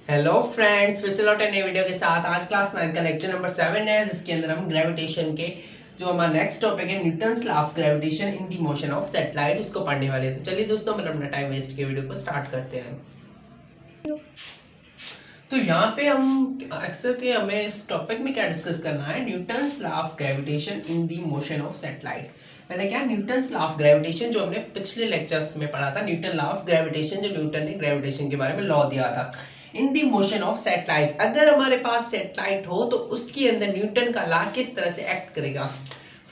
Hello friends, फिर से लौटे नए वीडियो के साथ। आज क्लास 9 का लेक्चर नंबर 7 है, जिसके अंदर हम ग्रेविटेशन के जो हमारा नेक्स्ट टॉपिक है Newton's law of gravitation in the motion of satellite, उसको पढ़ने वाले हैं। तो चलिए दोस्तों, हम अपना टाइम वेस्ट के वीडियो को स्टार्ट करते हैं। तो यहाँ पे हम अक्सर के हमें इस टॉपिक में क्या डिस्कस करना है, Newton's law of gravitation in the motion of satellites. मैंने क्या न्यूटन्स लॉ ऑफ ग्रेविटेशन जो हमने पिछले लेक्चर्स में पढ़ा था, न्यूटन लॉ ऑफ ग्रेविटेशन, जो न्यूटन ने ग्रेविटेशन के बारे में लॉ दिया था इन दी मोशन ऑफ सैटेलाइट। अगर हमारे पास सैटेलाइट हो तो उसके अंदर न्यूटन का लॉ किस तरह से एक्ट करेगा।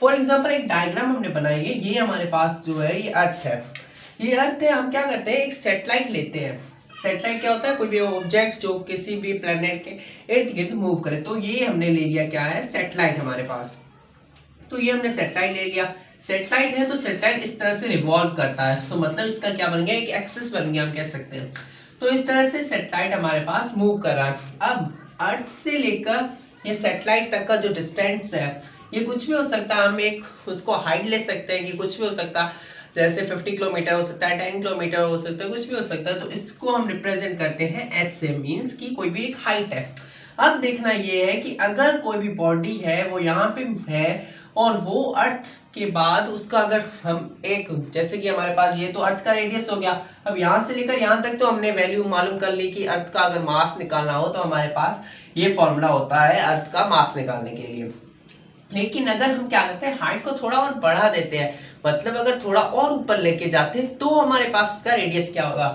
फॉर एग्जांपल एक डायग्राम हमने बनाई है। ये हमारे पास जो है ये अर्थ है, ये अर्थ है। हम क्या करते हैं, एक सैटेलाइट लेते हैं। सैटेलाइट क्या होता है, कोई भी ऑब्जेक्ट जो किसी भी प्लेनेट के इर्द गिर्द मूव करे। तो ये हमने ले लिया, क्या है, सैटेलाइट हमारे पास। तो ये हमने सैटेलाइट ले लिया। सैटेलाइट है तो सैटेलाइट इस तरह से रिवॉल्व करता है, तो मतलब इसका क्या बन गया, एक एक्सिस बन गया, हम कह सकते हैं। तो इस तरह से सैटेलाइट हमारे पास मूव कर रहा है। अब अर्थ से लेकर ये सैटेलाइट तक का जो डिस्टेंस है, ये कुछ भी हो सकता है। हम एक उसको हाइट ले सकते हैं कि कुछ भी हो सकता है, जैसे 50 किलोमीटर हो सकता है, 10 किलोमीटर हो सकता है, कुछ भी हो सकता है। तो इसको हम रिप्रेजेंट करते हैं एच से, मीन्स की कोई भी एक हाइट है। अब देखना ये है कि अगर कोई भी बॉडी है वो यहाँ पे है और वो अर्थ के बाद उसका अगर हम एक, जैसे कि हमारे पास ये तो अर्थ का रेडियस हो गया। अब यहाँ से लेकर यहाँ तक तो हमने वैल्यू मालूम कर ली कि अर्थ का अगर मास निकालना हो तो हमारे पास ये फॉर्मूला होता है अर्थ का मास निकालने के लिए। लेकिन अगर हम क्या करते हैं, हाइट को थोड़ा और बढ़ा देते हैं, मतलब अगर थोड़ा और ऊपर लेके जाते हैं, तो हमारे पास उसका रेडियस क्या होगा।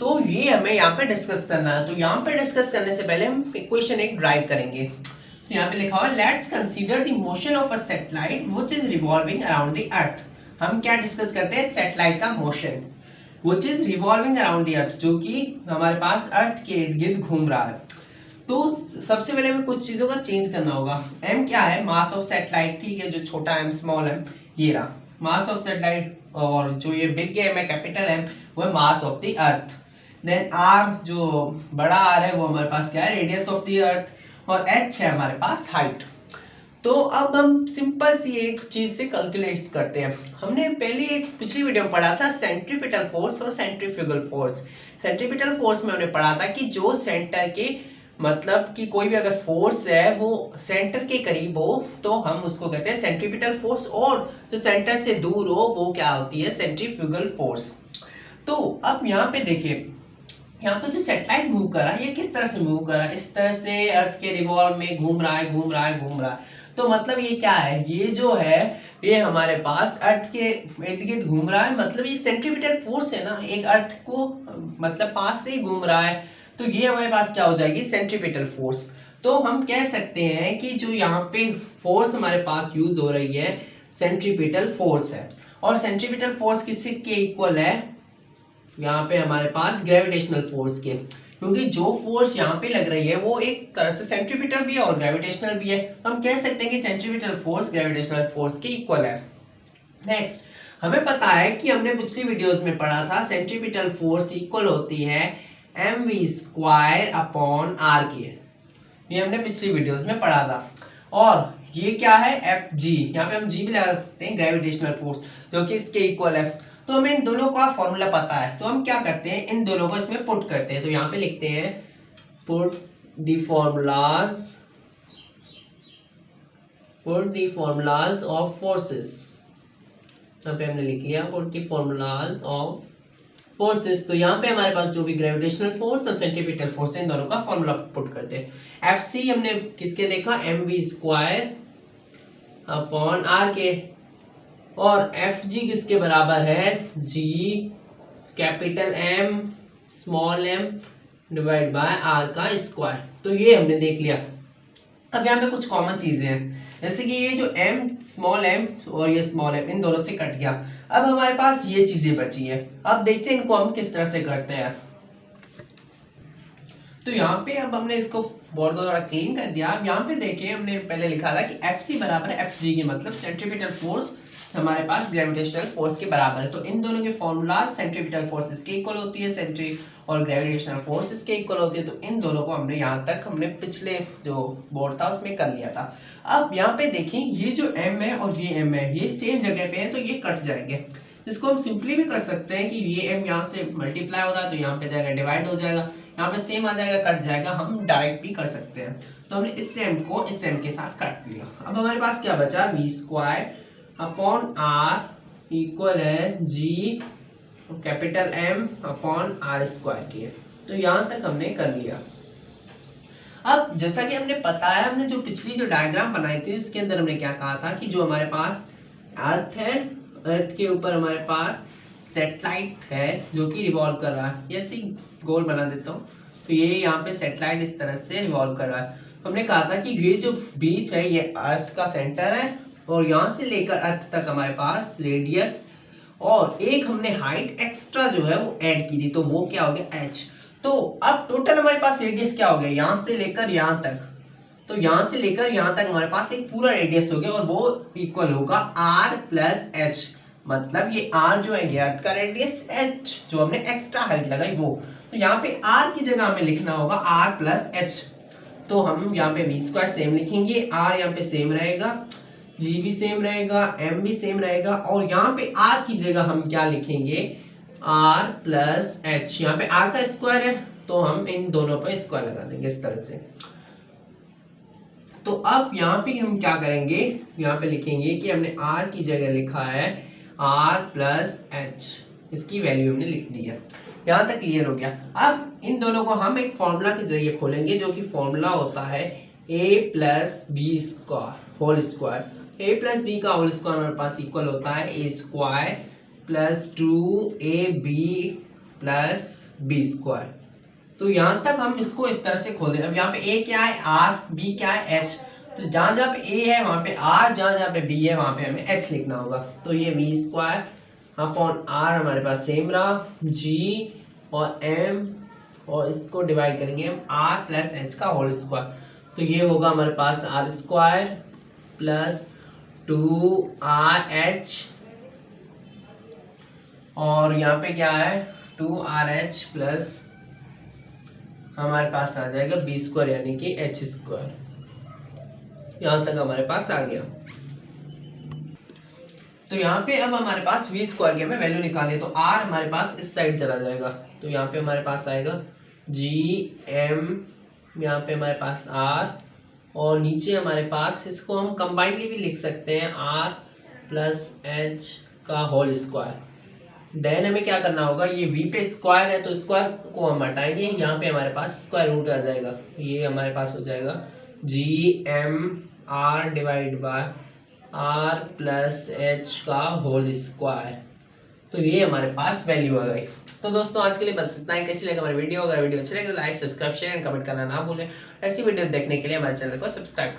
तो ये हमें यहाँ पे डिस्कस करना है। तो यहाँ पे डिस्कस करने से पहले हम इक्वेशन एक ड्राइव करेंगे। तो यहाँ पे लिखा हुआ, let's consider the motion of a satellite which is revolving around the earth. हम क्या डिस्कस करते हैं, सैटेलाइट का motion which is revolving around the earth, जो कि हमारे पास अर्थ के इर्द गिर्द घूम रहा है। तो सबसे पहले हमें कुछ चीजों का चेंज करना होगा। एम क्या है, मास ऑफ सैटेलाइट, ठीक है, जो छोटा एम स्मॉल एम ये रहा मास ऑफ सैटेलाइट, और जो ये बिग एम है कैपिटल एम, वो है mass of the earth. Then R, जो बड़ा आर है, वो हमारे पास क्या है, रेडियस ऑफ द अर्थ, और एच है हमारे पास हाइट। तो अब हम सिंपल सी एक चीज से कैलकुलेट करते हैं। हमने पहले एक पिछली वीडियो में पढ़ा था सेंट्रीपिटल फोर्स और सेंट्रीफ्यूगल फोर्स। सेंट्रीपिटल फोर्स में हमने पढ़ा था कि जो सेंटर के, मतलब कि कोई भी अगर फोर्स है वो सेंटर के करीब हो तो हम उसको कहते हैं सेंट्रीपिटल फोर्स, और जो सेंटर से दूर हो वो क्या होती है, सेंट्रीफ्यूगल फोर्स। तो अब यहाँ पे देखिए, यहाँ पे जो सैटेलाइट मूव कर रहा है ये किस तरह से मूव कर रहा है, इस तरह से अर्थ के रिवॉल्व में घूम रहा है, घूम रहा है, घूम रहा है। तो मतलब ये क्या है, ये जो है ये हमारे पास अर्थ के इर्द गिर्द घूम रहा है। मतलब ये सेंट्रीपिटल फोर्स है ना, एक अर्थ को मतलब पास से ही घूम रहा है। तो ये हमारे पास क्या हो जाएगी, सेंट्रीपिटल फोर्स। तो हम कह सकते हैं कि जो यहाँ पे फोर्स हमारे पास यूज हो रही है सेंट्रीपिटल फोर्स है। और सेंट्रीपिटल फोर्स किसके इक्वल है, यहाँ पे हमारे पास ग्रेविटेशनल फोर्स के, क्योंकि जो फोर्स यहाँ पे लग रही है वो एक तरह से सेंट्रीपिटल भी है और ग्रेविटेशनल भी है। हम कह सकते हैं कि सेंट्रीपिटल फोर्स ग्रेविटेशनल फोर्स के इक्वल है। नेक्स्ट, हमें पता है कि हमने पिछली वीडियोस में पढ़ा था सेंट्रीपिटल फोर्स इक्वल होती है mv² अपॉन r के। ये हमने पिछली वीडियोस में पढ़ा था। और ये क्या है, Fg, यहाँ पे हम g भी लगा सकते हैं, ग्रेविटेशनल फोर्स, जो कि इसके इक्वल है। तो हमें इन दोनों का फॉर्मूला पता है, तो हम क्या करते हैं, इन दोनों को इसमें पुट करते हैं। तो यहाँ पे लिखते हैं put the formulas of forces. यहाँ पे हमने लिख लिया put the formulas of forces. तो यहाँ पे हमारे पास जो भी ग्रेविटेशनल फोर्स और सेंट्रीपिटल फोर्स है, इन दोनों का फॉर्मूला पुट करते हैं। Fc हमने किसके देखा, mv² अपॉन r के, और Fg किसके बराबर है, g capital M small m divide by r का स्क्वायर। तो ये हमने देख लिया। अब यहाँ पे कुछ कॉमन चीजें हैं, जैसे कि ये जो m स्मॉल m और ये स्मॉल m, इन दोनों से कट गया। अब हमारे पास ये चीजें बची है। अब देखते हैं इनको हम किस तरह से करते हैं। तो यहाँ पे अब हमने इसको बोर्ड को थोड़ा क्लीन कर दिया। अब यहाँ पे देखिए, हमने पहले लिखा था कि Fc बराबर है Fg की, मतलब सेंट्रीपिटल फोर्स हमारे पास ग्रेविटेशनल फोर्स के बराबर है। तो इन दोनों के फॉर्मूला, सेंट्रीपिटल फोर्स इसके इक्वल होती है, सेंट्री और ग्रेविटेशनल फोर्स इसके इक्वल होती है। तो इन दोनों को हमने यहाँ तक हमने पिछले जो बोर्ड था उसमें कर लिया था। अब यहाँ पे देखिए, ये जो m है और ये m है, ये सेम जगह पे है, तो ये कट जाएंगे। इसको हम सिंपली भी कर सकते हैं कि ये m यहाँ से मल्टीप्लाई हो रहा है तो यहाँ पे जाएगा डिवाइड हो जाएगा, यहाँ पे सेम आ जाएगा, कट जाएगा, हम डायरेक्ट भी कर सकते हैं। तो हमने इस सेम को इस सेम के साथ काट लिया। अब हमारे पास क्या बचा, V square upon R equal है G capital M upon R square की है। तो यहाँ तक हमने कर लिया। अब जैसा कि हमने बताया, हमने जो पिछली जो डायग्राम बनाई थी उसके अंदर हमने क्या कहा था कि जो हमारे पास अर्थ है, अर्थ के ऊपर हमारे पास सैटेलाइट है जो कि रिवॉल्व कर रहा है। ऐसे ही गोल बना देता हूँ, तो ये यहाँ पे सैटेलाइट इस तरह से रिवॉल्व कर रहा है। हमने कहा था कि ये जो बीच है ये अर्थ का सेंटर है और यहाँ से लेकर अर्थ तक हमारे पास रेडियस और एक हमने हाइट एक्स्ट्रा जो है वो ऐड की थी, तो वो क्या हो गया h। तो अब टोटल हमारे पास रेडियस क्या हो गया, यहाँ से लेकर यहाँ तक, तो यहाँ से लेकर यहाँ तक हमारे पास एक पूरा रेडियस हो गया और वो इक्वल होगा r प्लस एच। मतलब ये r जो है अर्थ का रेडियस, h जो हमने एक्स्ट्रा हाइट लगाई वो। तो यहाँ पे r की जगह हमें लिखना होगा r प्लस एच। तो हम यहाँ पे वी स्क्वायर सेम लिखेंगे, r यहाँ पे सेम रहेगा, g भी सेम रहेगा, m भी सेम रहेगा और यहाँ पे r की जगह हम क्या लिखेंगे, r प्लस एच। यहाँ पे r का स्क्वायर है तो हम इन दोनों पर स्क्वायर लगा देंगे इस तरह से। तो अब यहाँ पे हम क्या करेंगे, यहाँ पे लिखेंगे कि हमने r की जगह लिखा है r प्लस एच, इसकी वैल्यू हमने लिख दी है। यहाँ तक क्लियर हो गया। अब इन दोनों को हम एक फॉर्मूला के जरिए खोलेंगे जो कि फॉर्मूला होता है a plus b square whole square. a plus b का होल स्क्वायर हमारे पास इक्वल होता है a square plus 2ab plus b square. तो यहाँ तक हम इसको इस तरह से खोल दें। अब यहाँ पे a क्या है, r, b क्या है, h। तो जहाँ जहाँ पे a है वहाँ पे r, जहाँ जहाँ पे b है वहाँ पे हमें h लिखना होगा। तो ये v स्क्वायर अपॉन r हमारे पास सेम रहा, g और m और इसको डिवाइड करेंगे हम r प्लस h का होल स्क्वायर। तो ये होगा हमारे पास r स्क्वायर प्लस 2rh और यहाँ पे क्या है 2rh प्लस हमारे पास आ जाएगा बी स्क्वायर यानी कि एच स्क्वायर। यहाँ तक हमारे पास आ गया। तो यहाँ पे अब हमारे पास वी स्क्वायर की हमें वैल्यू निकालनी है, तो आर हमारे पास इस साइड चला जाएगा। तो यहाँ पे हमारे पास आएगा जी एम, यहाँ पे हमारे पास आर और नीचे हमारे पास इसको हम कंबाइनली भी लिख सकते हैं आर प्लस एच का होल स्क्वायर। देन हमें क्या करना होगा, ये v पे स्क्वायर है तो स्क्वायर को हम हटाएंगे, यहाँ पे हमारे पास स्क्वायर रूट आ जाएगा। ये हमारे पास हो जाएगा G M R divide by R plus H का होल स्क्वायर। तो ये हमारे पास वैल्यू आ गई। तो दोस्तों आज के लिए बस इतना ही। कैसी लगा हमारी वीडियो, अगर वीडियो अच्छी लगे तो like subscribe share and comment करना ना भूलें। ऐसी वीडियो देखने के लिए हमारे चैनल को सब्सक्राइब